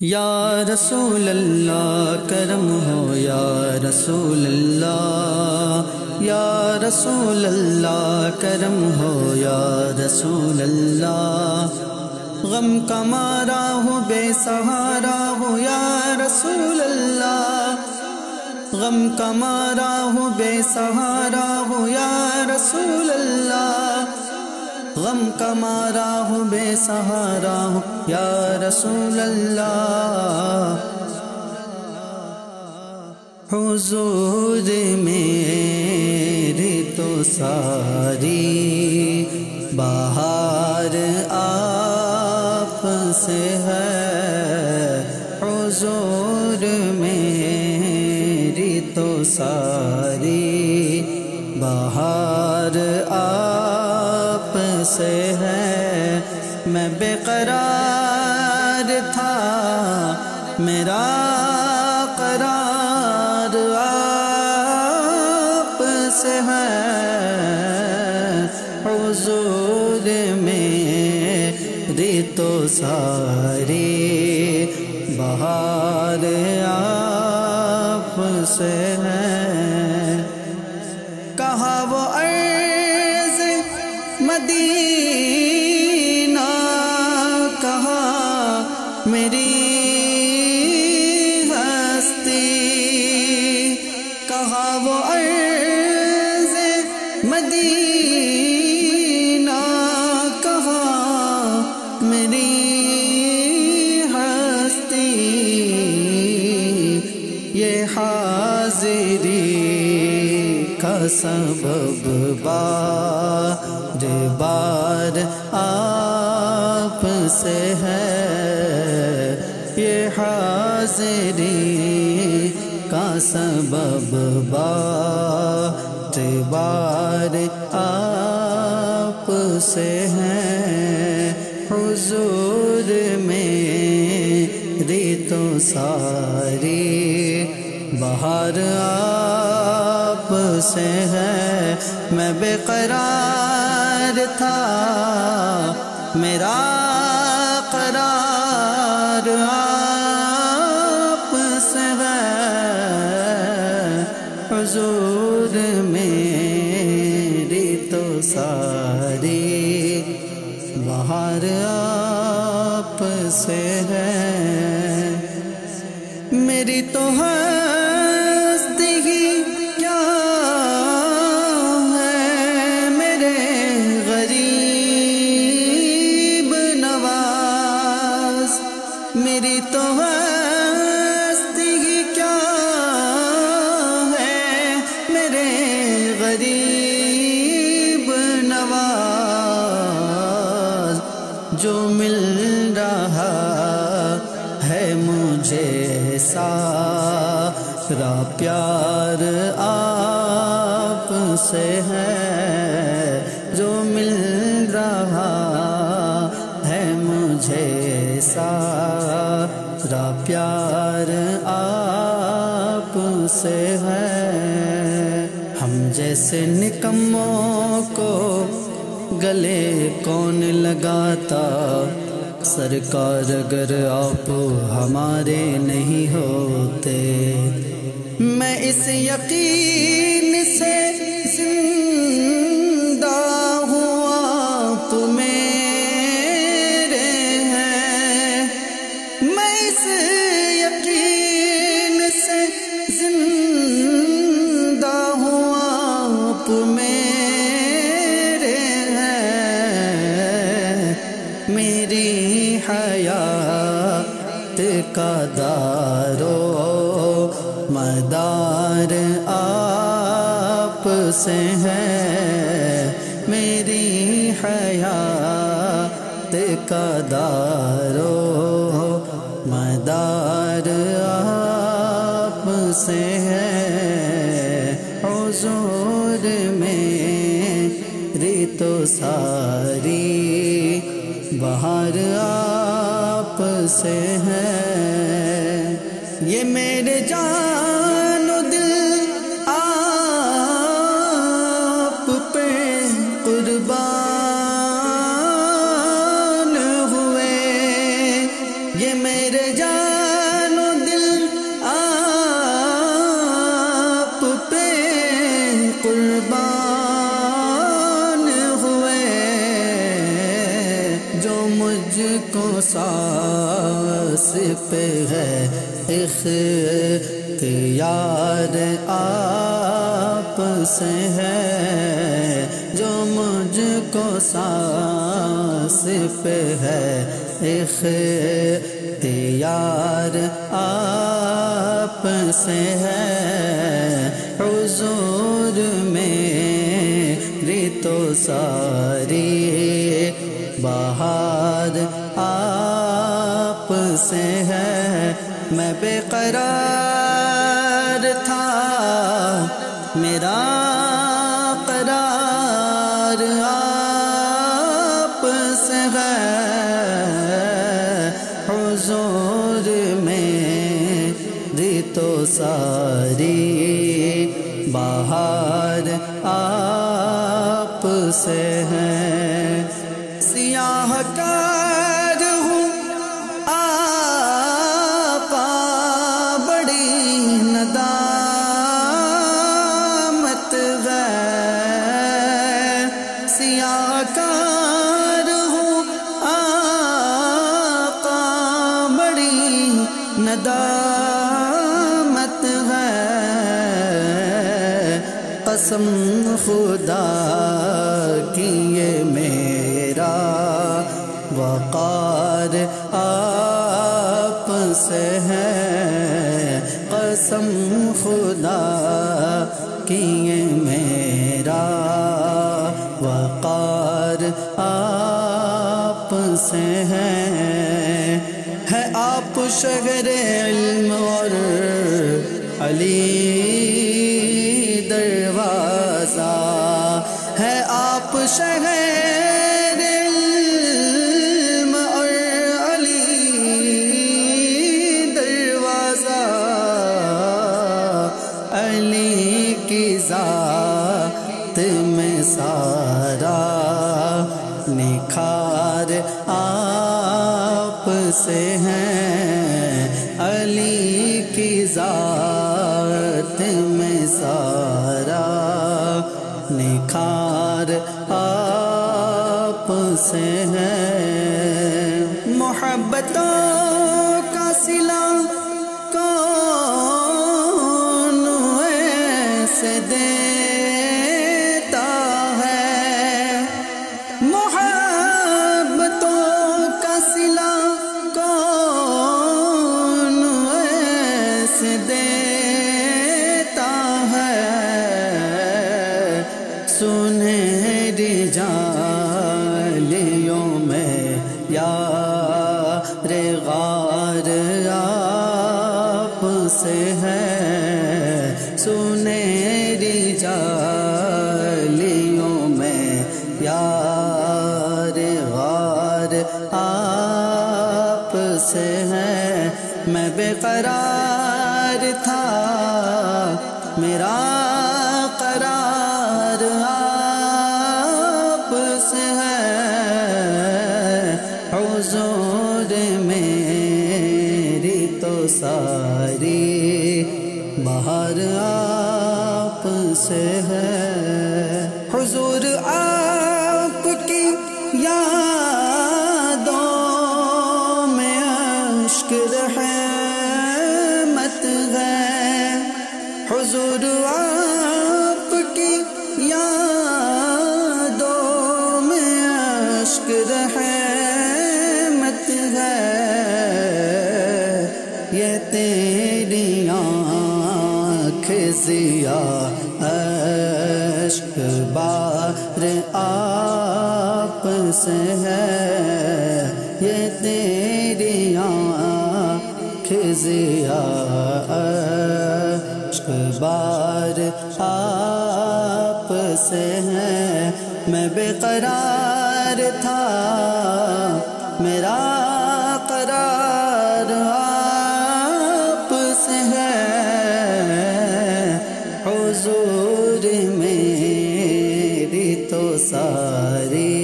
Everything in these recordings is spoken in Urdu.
یا رسول اللہ کرم ہو یا رسول اللہ، یا رسول اللہ کرم ہو یا رسول اللہ، غم کا مارا ہو بے سہارا ہو یا رسول اللہ، غم کا مارا ہو بے سہارا ہو یا رسول اللہ، غم کا مارا ہو بے سہارا ہو یا رسول اللہ، حضور میری تو ساری بہار آپ سے ہے، حضور میری تو ساری بہار آپ سے ہے، میں بے قرار تھا میرا قرار آپ سے ہے، حضور میری تو ساری بہار آپ سے ہے، کہا وہ عرض مدینہ کہا میری ہستی، کہا وہ عرض مدینہ کہا میری ہستی، یہ حاضری کا سبب بار بار آپ سے ہے، یہ حاضری کا سبب بار بار آپ سے ہے، حضور میری تو ساری بہار آپ سے ہے، میں بے قرار تھا میرا قرار آپ سے ہے، حضور میری تو ساری بہار آپ سے ہے، میری تو ہستی ہی کیا ہے میرے غریب نواز، میری تو ہستی ہی کیا ہے میرے غریب نواز، جو مل رہا ہے مجھے سارا پیار آپ سے ہے، جو مل رہا ہے مجھے سارا پیار آپ سے ہے، ہم جیسے نکموں کو گلے کون لگاتا، سرکار اگر آپ ہمارے نہیں ہوتے، میں اس یقین سے زندہ ہوں آپ میرے ہیں، میں اس یقین سے زندہ ہوں آپ میرے ہیں، میری حیات کا دارو مدار آپ سے ہے، میری حیات کا دارو مدار آپ سے ہے، حضور میری تو ساری بہار آپ سے ہے، یہ میرے جان و دل آپ پہ قربان ہوئے، یہ میرے جان سانس پہ ہے اختیار آپ سے ہے، جو مجھ کو سانس پہ ہے اختیار آپ سے ہے، حضور میری تو ساری بہار آپ سے ہے، میں بے قرار تھا میرا قرار آپ سے ہے، حضور میری تو ساری بہار آپ سے ہے، سیاہ کار ہوں آقا بڑی ندامت ہے، سیاہ کار ہوں آقا بڑی ندامت ہے، قسم خدا کی یہ میرا وقار آپ سے ہے، قسم خدا کی یہ میرا وقار آپ سے ہے آپ شہر علم اور علی دروازہ، ہے آپ شہر علم اور علی دروازہ، علی کی ذات میں سارا نکھار آپ سے ہے، علی کی ذات میں سارا نکھار آپ سے ہے، محبتوں کا صلہ کون ایسے دیتا ہے، محبتوں کا صلہ کون ایسے دیتا ہے، سنہری جالیوں میں یار غار آپ سے ہے، سنہری جالیوں میں یار غار آپ سے ہے، میں بے قرار تھا میرا قرار آپ سے ہے، حضور میری تو ساری بہار آپ سے ہے، حضور آپ کی یادوں میں اشک رحمت ہے، حضور آپ کی یادوں میں اشک رحمت ہے، یہ تیری آنکھ ضیاء اشک بار آپ سے ہے، یہ تیری آنکھ ضیاء اشک بار آپ سے ہے، میں بے قرار تھا میرا قرار آپ سے ہے، حضور میری تو ساری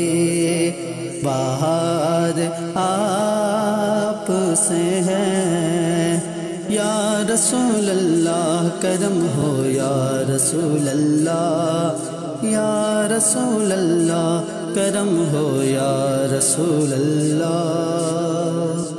بہار آپ سے ہے، یا رسول اللہ کرم ہو یا رسول اللہ، یا رسول اللہ کرم ہو یا رسول اللہ